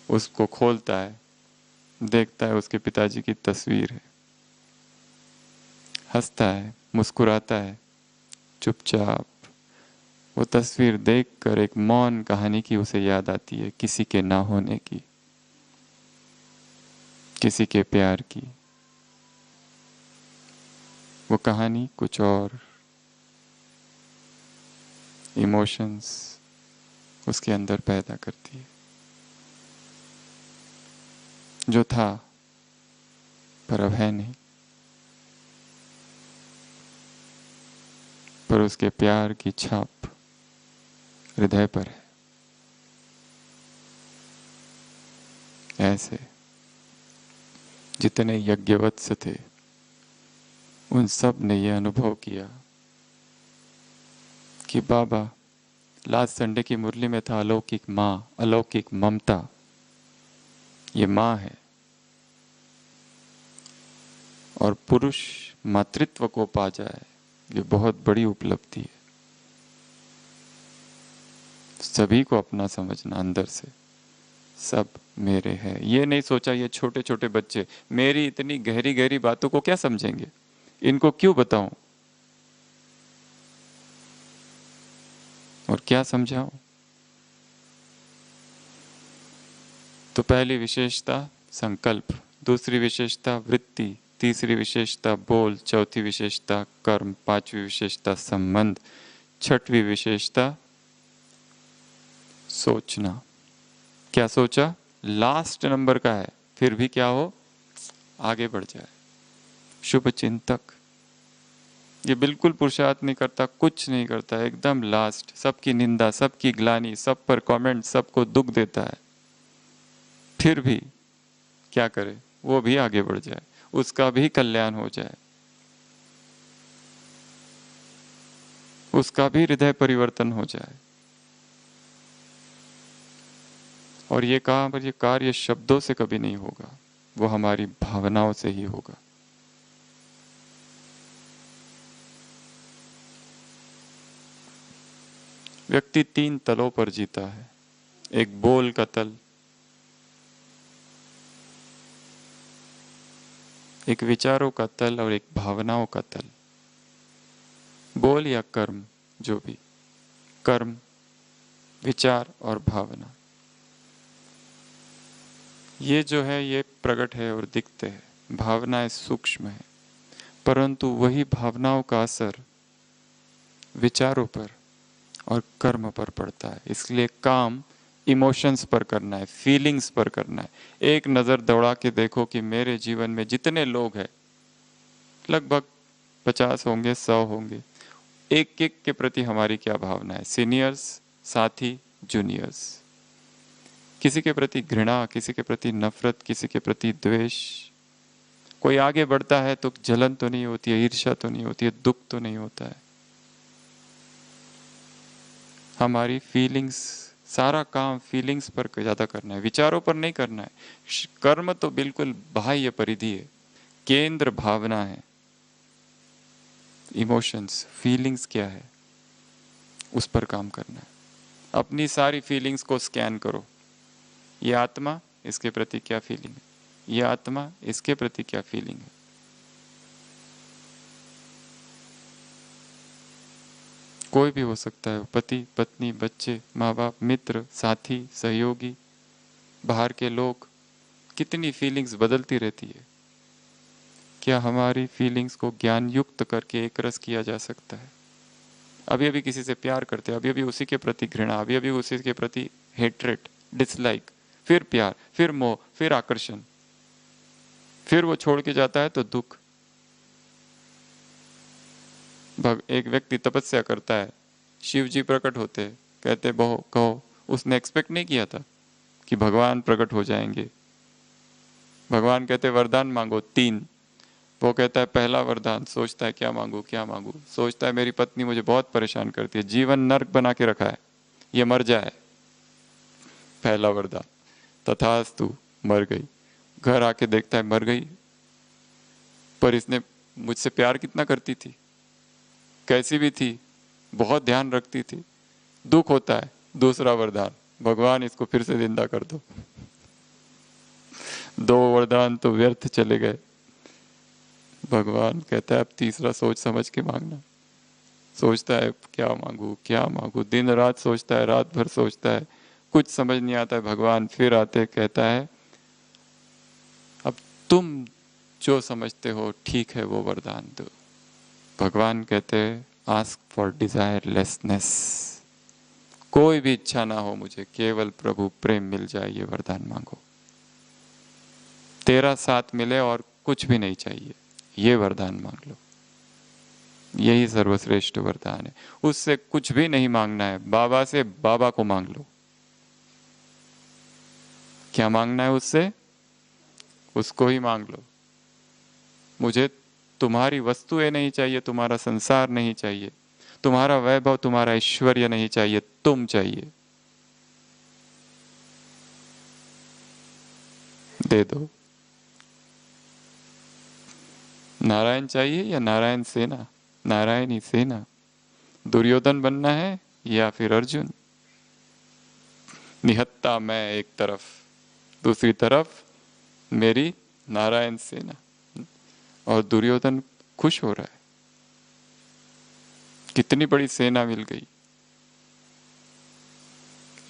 उसको खोलता है, देखता है उसके पिताजी की तस्वीर है, हंसता है, मुस्कुराता है, चुपचाप। वो तस्वीर देखकर एक मौन कहानी की उसे याद आती है, किसी के ना होने की, किसी के प्यार की। वो कहानी कुछ और इमोशंस उसके अंदर पैदा करती है। जो था पर अब है नहीं, पर उसके प्यार की छाप हृदय पर है। ऐसे जितने यज्ञवत्स थे, उन सब ने यह अनुभव किया कि बाबा, लास्ट संडे की मुरली में था अलौकिक माँ, अलौकिक ममता। ये माँ है और पुरुष मातृत्व को पा जाए, ये बहुत बड़ी उपलब्धि है। सभी को अपना समझना, अंदर से सब मेरे हैं। ये नहीं सोचा ये छोटे छोटे बच्चे मेरी इतनी गहरी गहरी बातों को क्या समझेंगे, इनको क्यों बताऊं और क्या समझाऊं। तो पहली विशेषता संकल्प, दूसरी विशेषता वृत्ति, तीसरी विशेषता बोल, चौथी विशेषता कर्म, पांचवी विशेषता संबंध, छठवीं विशेषता सोचना। क्या सोचा? लास्ट नंबर का है, फिर भी क्या हो, आगे बढ़ जाए। शुभ चिंतक, ये बिल्कुल पुरुषार्थ नहीं करता, कुछ नहीं करता, एकदम लास्ट, सबकी निंदा, सबकी ग्लानि, सब पर कमेंट, सबको दुख देता है, फिर भी क्या करे, वो भी आगे बढ़ जाए, उसका भी कल्याण हो जाए, उसका भी हृदय परिवर्तन हो जाए। और ये काम और ये कार्य शब्दों से कभी नहीं होगा, वो हमारी भावनाओं से ही होगा। व्यक्ति 3 तलों पर जीता है, एक बोल का तल, एक विचारों का तल और एक भावनाओं का तल। बोल या कर्म, जो भी, कर्म, विचार और भावना, ये जो है ये प्रकट है और दिखते हैं। भावनाएं सूक्ष्म है, परंतु वही भावनाओं का असर विचारों पर और कर्म पर पड़ता है। इसलिए काम इमोशंस पर करना है, फीलिंग्स पर करना है। एक नज़र दौड़ा के देखो कि मेरे जीवन में जितने लोग हैं, लगभग 50 होंगे, 100 होंगे, एक एक के प्रति हमारी क्या भावना है। सीनियर्स, साथी, जूनियर्स, किसी के प्रति घृणा, किसी के प्रति नफरत, किसी के प्रति द्वेष। कोई आगे बढ़ता है तो जलन तो नहीं होती है, ईर्ष्या तो नहीं होती है, दुख तो नहीं होता है। हमारी फीलिंग्स, सारा काम फीलिंग्स पर ज्यादा करना है, विचारों पर नहीं करना है। कर्म तो बिल्कुल बाह्य परिधि है, केंद्र भावना है, इमोशंस, फीलिंग्स क्या है, उस पर काम करना है। अपनी सारी फीलिंग्स को स्कैन करो। ये आत्मा, इसके प्रति क्या फीलिंग है, ये आत्मा, इसके प्रति क्या फीलिंग है। कोई भी हो सकता है, पति, पत्नी, बच्चे, माँ बाप, मित्र, साथी, सहयोगी, बाहर के लोग, कितनी फीलिंग्स बदलती रहती है। क्या हमारी फीलिंग्स को ज्ञान युक्त करके एक रस किया जा सकता है? अभी अभी किसी से प्यार करते हैं, अभी अभी उसी के प्रति घृणा, अभी अभी उसी के प्रति हेट्रेट, डिसलाइक, फिर प्यार, फिर मोह, फिर आकर्षण, फिर वो छोड़ के जाता है तो दुख। एक व्यक्ति तपस्या करता है, शिव जी प्रकट होते हैं, कहते बहु कहो, उसने एक्सपेक्ट नहीं किया था कि भगवान प्रकट हो जाएंगे। भगवान कहते वरदान मांगो 3, वो कहता है पहला वरदान, सोचता है क्या मांगू क्या मांगू, सोचता है मेरी पत्नी मुझे बहुत परेशान करती है, जीवन नर्क बना के रखा है, ये मर जाए। पहला वरदान, तथास्तु, मर गई। घर आके देखता है मर गई, पर इसने मुझसे प्यार कितना करती थी, कैसी भी थी, बहुत ध्यान रखती थी। दुख होता है। दूसरा वरदान, भगवान इसको फिर से जिंदा कर दो। 2 वरदान तो व्यर्थ चले गए। भगवान कहता है अब तीसरा सोच समझ के मांगना। सोचता है क्या मांगू क्या मांगू, दिन रात सोचता है, रात भर सोचता है, कुछ समझ नहीं आता है। भगवान फिर आते, कहता है अब तुम जो समझते हो ठीक है वो वरदान दो। भगवान कहते हैं आस्क फॉर डिजायरलेसनेस, कोई भी इच्छा ना हो मुझे, केवल प्रभु प्रेम मिल जाए, ये वरदान मांगो। तेरा साथ मिले और कुछ भी नहीं चाहिए, ये वरदान मांग लो। यही सर्वश्रेष्ठ वरदान है। उससे कुछ भी नहीं मांगना है, बाबा से बाबा को मांग लो। क्या मांगना है उससे? उसको ही मांग लो। मुझे तुम्हारी वस्तुएं नहीं चाहिए, तुम्हारा संसार नहीं चाहिए, तुम्हारा वैभव, तुम्हारा ऐश्वर्य नहीं चाहिए, तुम चाहिए, दे दो। नारायण चाहिए या नारायण सेना, नारायणी सेना। दुर्योधन बनना है या फिर अर्जुन? निहत्ता मैं एक तरफ, दूसरी तरफ मेरी नारायण सेना, और दुर्योधन खुश हो रहा है, कितनी बड़ी सेना मिल गई।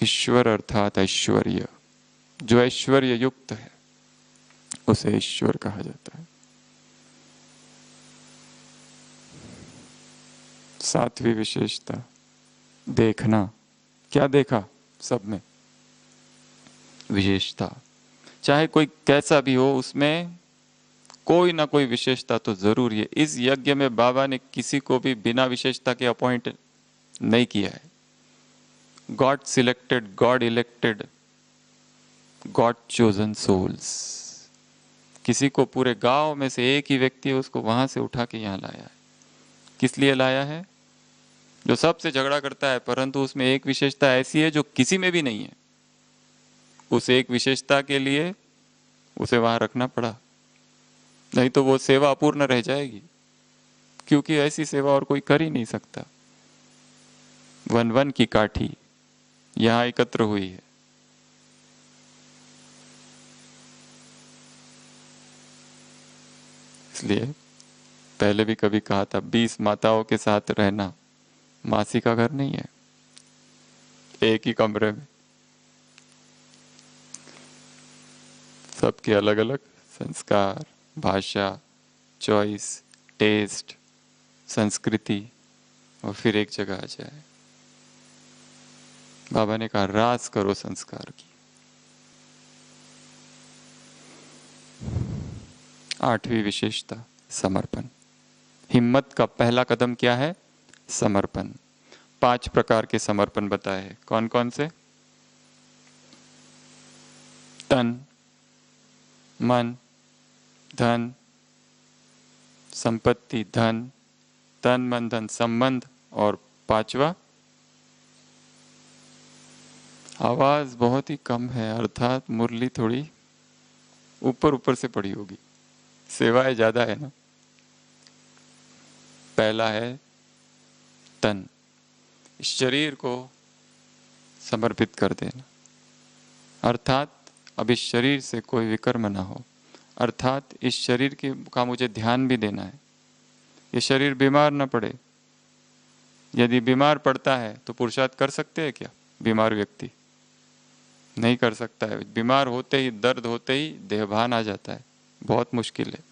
ईश्वर अर्थात ऐश्वर्य, जो ऐश्वर्य युक्त है उसे ईश्वर कहा जाता है। सातवीं विशेषता, देखना। क्या देखा? सब में विशेषता, चाहे कोई कैसा भी हो, उसमें कोई ना कोई विशेषता तो जरूर है। इस यज्ञ में बाबा ने किसी को भी बिना विशेषता के अपॉइंट नहीं किया है। God selected, God elected, God chosen souls. किसी को पूरे गांव में से एक ही व्यक्ति है, उसको वहां से उठा के यहाँ लाया है। किस लिए लाया है? जो सबसे झगड़ा करता है, परंतु उसमें एक विशेषता ऐसी है जो किसी में भी नहीं है। उस एक विशेषता के लिए उसे वहां रखना पड़ा, नहीं तो वो सेवा अपूर्ण रह जाएगी, क्योंकि ऐसी सेवा और कोई कर ही नहीं सकता। वन वन की काठी यहां एकत्र हुई है। इसलिए पहले भी कभी कहा था, 20 माताओं के साथ रहना मासी का घर नहीं है, एक ही कमरे में सबके अलग अलग संस्कार, भाषा, चॉइस, टेस्ट, संस्कृति, और फिर एक जगह आ जाए। बाबा ने कहा, रास करो संस्कार की। 8वीं विशेषता, समर्पण। हिम्मत का पहला कदम क्या है? समर्पण। 5 प्रकार के समर्पण बताए हैं। कौन कौन से? तन, मन, धन, संपत्ति, धन, तन मन धन संबंध, और 5वां, आवाज बहुत ही कम है, अर्थात मुरली थोड़ी ऊपर ऊपर से पड़ी होगी, सेवाएं ज्यादा है ना। पहला है तन, इस शरीर को समर्पित कर देना, अर्थात अब इस शरीर से कोई विकर्म ना हो, अर्थात इस शरीर का मुझे ध्यान भी देना है। ये शरीर बीमार ना पड़े। यदि बीमार पड़ता है तो पुरुषार्थ कर सकते हैं क्या? बीमार व्यक्ति नहीं कर सकता है। बीमार होते ही, दर्द होते ही देहभान आ जाता है, बहुत मुश्किल है।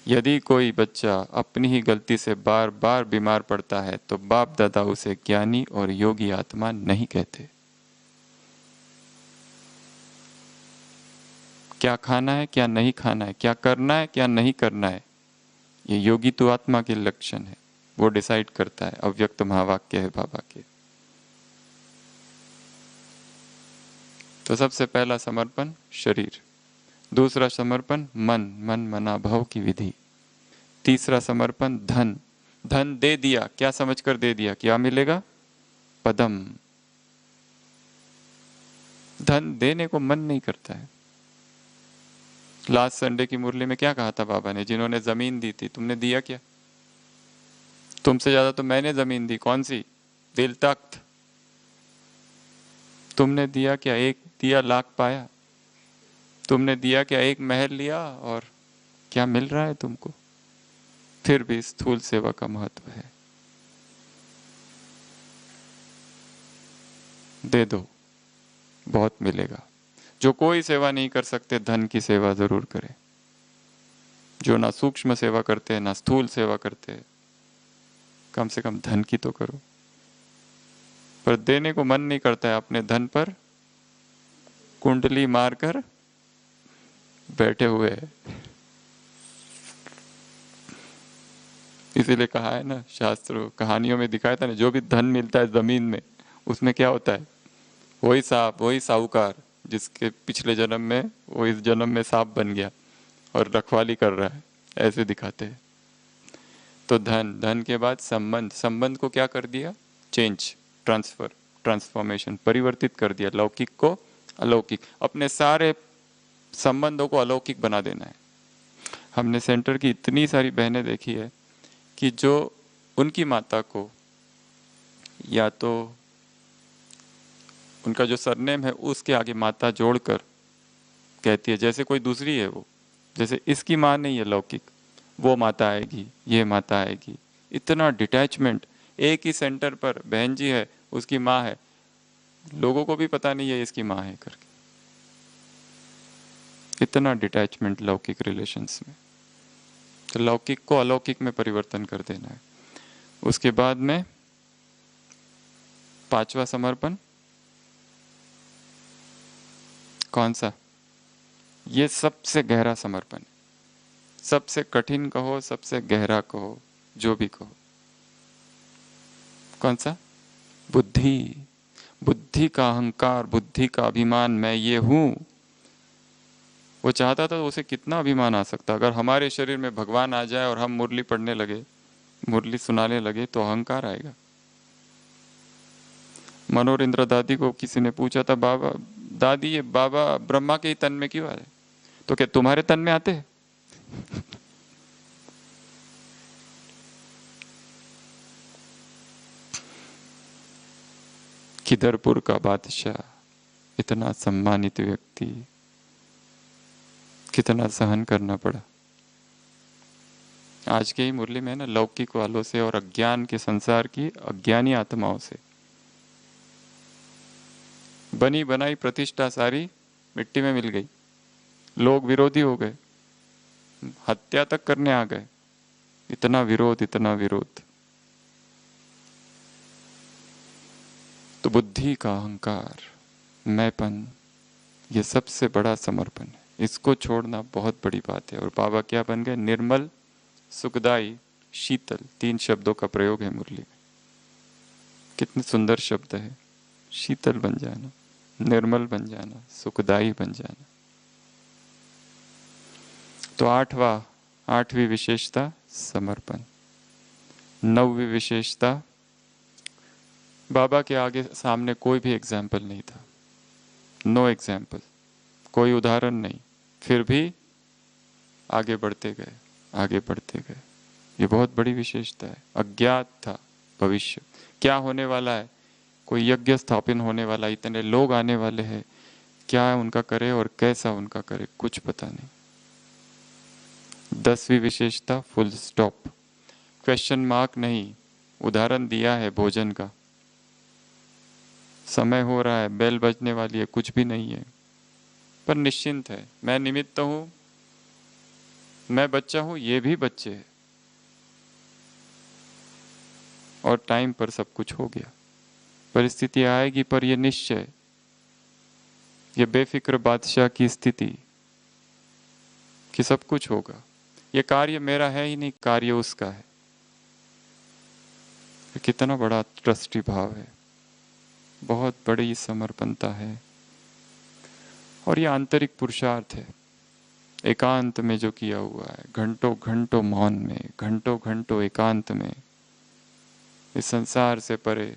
यदि कोई बच्चा अपनी ही गलती से बार बार बीमार पड़ता है तो बाप दादा उसे ज्ञानी और योगी आत्मा नहीं कहते। क्या खाना है, क्या नहीं खाना है, क्या करना है, क्या नहीं करना है, ये योगी तो आत्मा के लक्षण है, वो डिसाइड करता है। अव्यक्त महावाक्य है बाबा के। तो सबसे पहला समर्पण शरीर, दूसरा समर्पण मन, मन मना भव की विधि, तीसरा समर्पण धन, धन दे दिया, क्या समझकर दे दिया, क्या मिलेगा? पदम। धन देने को मन नहीं करता है। लास्ट संडे की मुरली में क्या कहा था बाबा ने? जिन्होंने जमीन दी थी, तुमने दिया क्या? तुमसे ज्यादा तो मैंने जमीन दी। कौन सी? दिल तख्त। तुमने दिया क्या? एक दिया लाख पाया। तुमने दिया क्या? एक महल लिया, और क्या मिल रहा है तुमको? फिर भी स्थूल सेवा का महत्व है। दे दो, बहुत मिलेगा। जो कोई सेवा नहीं कर सकते, धन की सेवा जरूर करें। जो ना सूक्ष्म सेवा करते, ना स्थूल सेवा करते, कम से कम धन की तो करो। पर देने को मन नहीं करता है, अपने धन पर कुंडली मारकर बैठे हुए हैं। इसीलिए कहा है ना, शास्त्रों कहानियों में दिखाया था ना, जो भी धन मिलता है जमीन में, उसमें क्या होता है? वही सांप, वही साहूकार जिसके पिछले जन्म में वो इस जन्म में सांप बन गया और रखवाली कर रहा है, ऐसे दिखाते हैं। तो धन, धन के बाद संबंध, संबंध को क्या कर दिया? चेंज, ट्रांसफर, ट्रांसफॉर्मेशन, परिवर्तित कर दिया। लौकिक को अलौकिक, अपने सारे संबंधों को अलौकिक बना देना है। हमने सेंटर की इतनी सारी बहनें देखी है कि जो उनकी माता को, या तो उनका जो सरनेम है उसके आगे माता जोड़कर कहती है जैसे कोई दूसरी है वो, जैसे इसकी माँ नहीं है लौकिक, वो माता आएगी, ये माता आएगी। इतना डिटैचमेंट। एक ही सेंटर पर बहन जी है, उसकी माँ है, लोगों को भी पता नहीं है इसकी माँ है करके। कितना डिटैचमेंट लौकिक रिलेशंस में। तो लौकिक को अलौकिक में परिवर्तन कर देना है। उसके बाद में पांचवा समर्पण कौन सा? ये सबसे गहरा समर्पण, सबसे कठिन कहो, सबसे गहरा कहो, जो भी कहो। कौन सा? बुद्धि। बुद्धि का अहंकार, बुद्धि का अभिमान, मैं ये हूं। वो चाहता था तो उसे कितना अभिमान आ सकता। अगर हमारे शरीर में भगवान आ जाए और हम मुरली पढ़ने लगे, मुरली सुनाने लगे, तो अहंकार आएगा। मनोहर इंद्र दादी को किसी ने पूछा था, बाबा दादी ये बाबा ब्रह्मा के ही तन में क्यों आए? तो क्या तुम्हारे तन में आते? खिदरपुर का बादशाह, इतना सम्मानित व्यक्ति, कितना सहन करना पड़ा। आज के ही मुरली में ना, लौकिक वालों से और अज्ञान के संसार की अज्ञानी आत्माओं से बनी बनाई प्रतिष्ठा सारी मिट्टी में मिल गई। लोग विरोधी हो गए, हत्या तक करने आ गए। इतना विरोध, इतना विरोध। तो बुद्धि का अहंकार, मैंपन, ये सबसे बड़ा समर्पण है। इसको छोड़ना बहुत बड़ी बात है। और बाबा क्या बन गए? निर्मल, सुखदाई, शीतल, 3 शब्दों का प्रयोग है मुरली में। कितने सुंदर शब्द है। शीतल बन जाना, निर्मल बन जाना, सुखदाई बन जाना। तो 8वीं विशेषता समर्पण। 9वीं विशेषता, बाबा के आगे सामने कोई भी एग्जाम्पल नहीं था। नो एग्जाम्पल, कोई उदाहरण नहीं, फिर भी आगे बढ़ते गए, आगे बढ़ते गए। ये बहुत बड़ी विशेषता है। अज्ञात था भविष्य क्या होने वाला है, कोई यज्ञ स्थापन होने वाला, इतने लोग आने वाले हैं, क्या उनका करे और कैसा उनका करे, कुछ पता नहीं। 10वीं विशेषता फुल स्टॉप, क्वेश्चन मार्क नहीं। उदाहरण दिया है भोजन का, समय हो रहा है, बेल बजने वाली है, कुछ भी नहीं है, पर निश्चिंत है। मैं निमित्त हूं, मैं बच्चा हूं, ये भी बच्चे हैं, और टाइम पर सब कुछ हो गया। परिस्थिति आएगी, पर यह निश्चय, ये बेफिक्र बादशाह की स्थिति कि सब कुछ होगा। ये कार्य मेरा है ही नहीं, कार्य उसका है। कितना बड़ा ट्रस्टी भाव है, बहुत बड़ी समर्पणता है। और ये आंतरिक पुरुषार्थ है, एकांत में जो किया हुआ है, घंटों घंटों मौन में, घंटों घंटों एकांत में, इस संसार से परे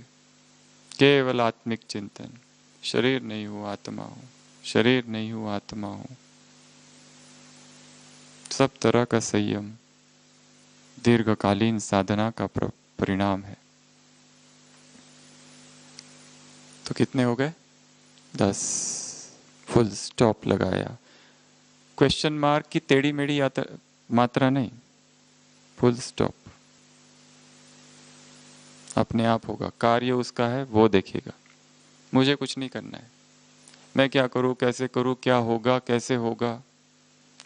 केवल आत्मिक चिंतन। शरीर नहीं हूं, आत्मा हूं, शरीर नहीं हूं, आत्मा हूं। सब तरह का संयम दीर्घकालीन साधना का परिणाम है। तो कितने हो गए? 10। फुल स्टॉप लगाया, क्वेश्चन मार्क की टेढ़ी मेढ़ी मात्रा नहीं, फुल स्टॉप। अपने आप होगा, कार्य उसका है, वो देखेगा, मुझे कुछ नहीं करना है। मैं क्या करूं, कैसे करूं, क्या होगा, कैसे होगा,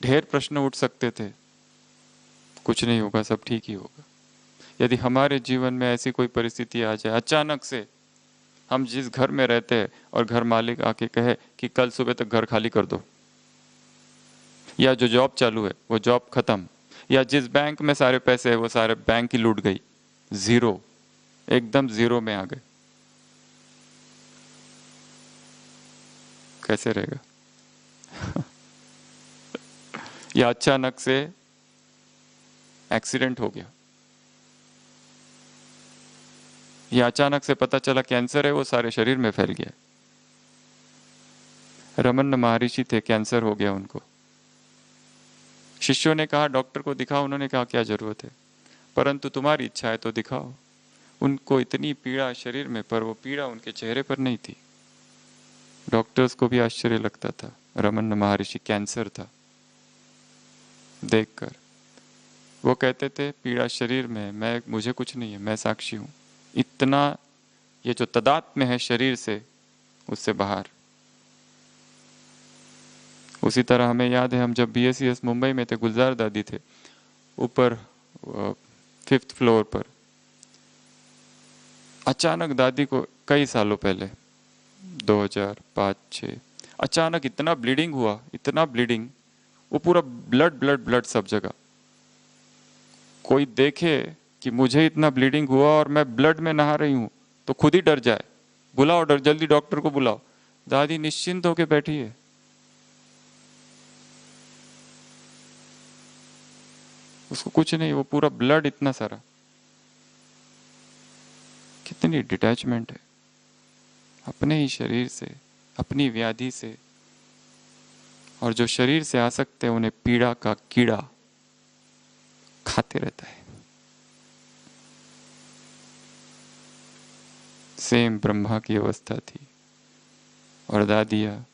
ढेर प्रश्न उठ सकते थे। कुछ नहीं होगा, सब ठीक ही होगा। यदि हमारे जीवन में ऐसी कोई परिस्थिति आ जाए, अचानक से हम जिस घर में रहते हैं और घर मालिक आके कहे कि कल सुबह तक घर खाली कर दो, या जो जॉब चालू है वो जॉब खत्म, या जिस बैंक में सारे पैसे है वो सारे बैंक ही लूट गई, जीरो, एकदम जीरो में आ गए, कैसे रहेगा? या अचानक से एक्सीडेंट हो गया, या अचानक से पता चला कैंसर है, वो सारे शरीर में फैल गया। रमन महर्षि थे, कैंसर हो गया उनको। शिष्यों ने कहा डॉक्टर को दिखाओ, उन्होंने कहा क्या जरूरत है, परंतु तुम्हारी इच्छा है तो दिखाओ। उनको इतनी पीड़ा शरीर में, पर वो पीड़ा उनके चेहरे पर नहीं थी। डॉक्टर्स को भी आश्चर्य लगता था, रमन महर्षि कैंसर था देखकर। वो कहते थे पीड़ा शरीर में, मैं, मुझे कुछ नहीं है, मैं साक्षी हूं। इतना ये जो तदात्म्य है शरीर से, उससे बाहर उसी तरह हमें याद है, हम जब BSES मुंबई में थे, गुलजार दादी थे ऊपर 5th फ्लोर पर। अचानक दादी को कई सालों पहले 2005-06 अचानक इतना ब्लीडिंग हुआ, इतना ब्लीडिंग, वो पूरा ब्लड ब्लड ब्लड सब जगह। कोई देखे कि मुझे इतना ब्लीडिंग हुआ और मैं ब्लड में नहा रही हूं तो खुद ही डर जाए। बुलाओ, डर जल्दी डॉक्टर को बुलाओ। दादी निश्चिंत होके बैठी है। उसको कुछ नहीं, वो पूरा ब्लड इतना सारा। कितनी डिटैचमेंट है अपने ही शरीर से, अपनी व्याधि से। और जो शरीर से आसक्त है उन्हें पीड़ा का कीड़ा खाते रहता है। सेम ब्रह्मा की अवस्था थी। और दादिया,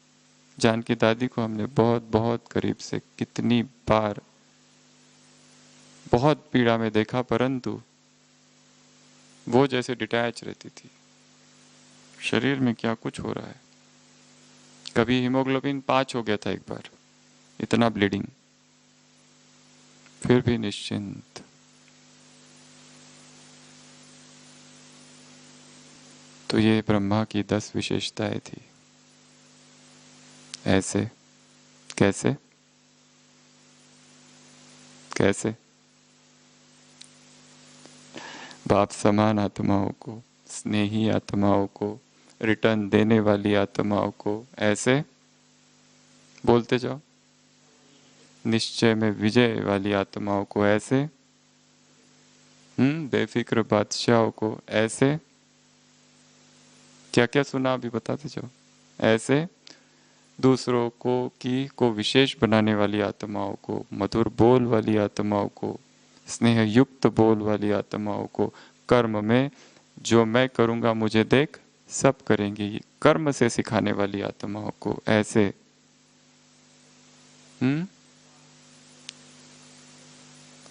जानकी दादी को हमने बहुत बहुत करीब से कितनी बार बहुत पीड़ा में देखा, परंतु वो जैसे डिटैच रहती थी। शरीर में क्या कुछ हो रहा है। कभी हीमोग्लोबिन 5 हो गया था एक बार, इतना ब्लीडिंग, फिर भी निश्चिंत। तो ये ब्रह्मा की 10 विशेषताएं थी। ऐसे कैसे कैसे बाप समान आत्माओं को, स्नेही आत्माओं को, रिटर्न देने वाली आत्माओं को, ऐसे बोलते जाओ। निश्चय में विजय वाली आत्माओं को ऐसे, बेफिक्र बादशाहों को ऐसे। क्या क्या सुना अभी बताते जाओ। ऐसे दूसरों को विशेष बनाने वाली आत्माओं को, मधुर बोल वाली आत्माओं को, स्नेह युक्त बोल वाली आत्माओं को, कर्म में जो मैं करूंगा मुझे देख सब करेंगे, कर्म से सिखाने वाली आत्माओं को ऐसे।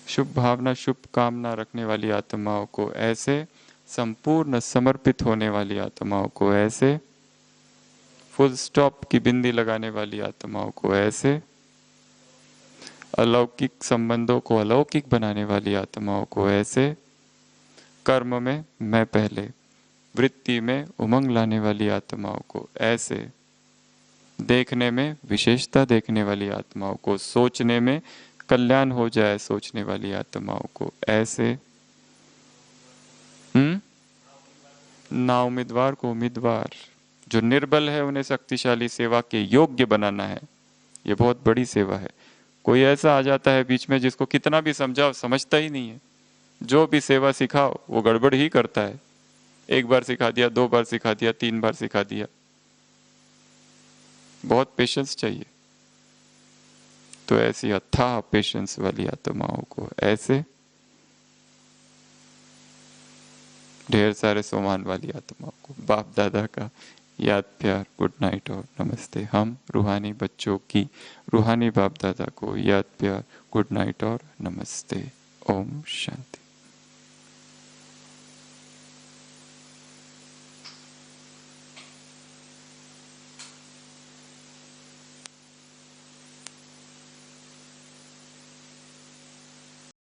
शुभ भावना शुभ कामना रखने वाली आत्माओं को ऐसे। संपूर्ण समर्पित होने वाली आत्माओं को ऐसे। फुल स्टॉप की बिंदी लगाने वाली आत्माओं को ऐसे। अलौकिक संबंधों को अलौकिक बनाने वाली आत्माओं को ऐसे। कर्म में मैं पहले, वृत्ति में उमंग लाने वाली आत्माओं को ऐसे। देखने में विशेषता देखने वाली आत्माओं को, सोचने में कल्याण हो जाए सोचने वाली आत्माओं को ऐसे। ना उम्मीदवार को उम्मीदवार, जो निर्बल है उन्हें शक्तिशाली सेवा के योग्य बनाना है। ये बहुत बड़ी सेवा है। कोई ऐसा आ जाता है बीच में जिसको कितना भी समझाओ समझता ही नहीं है। जो भी सेवा सिखाओ वो गड़बड़ ही करता है। एक बार सिखा दिया, 2 बार सिखा दिया, 3 बार सिखा दिया। बहुत पेशेंस चाहिए। तो ऐसी अथाह पेशेंस वाली आत्माओं को ऐसे। ढेर सारे सोमान वाली आत्माओं को बाप दादा का याद प्यार गुड नाइट और नमस्ते। हम रूहानी बच्चों की रूहानी बाप दादा को याद प्यार गुड नाइट और नमस्ते। ओम शांति।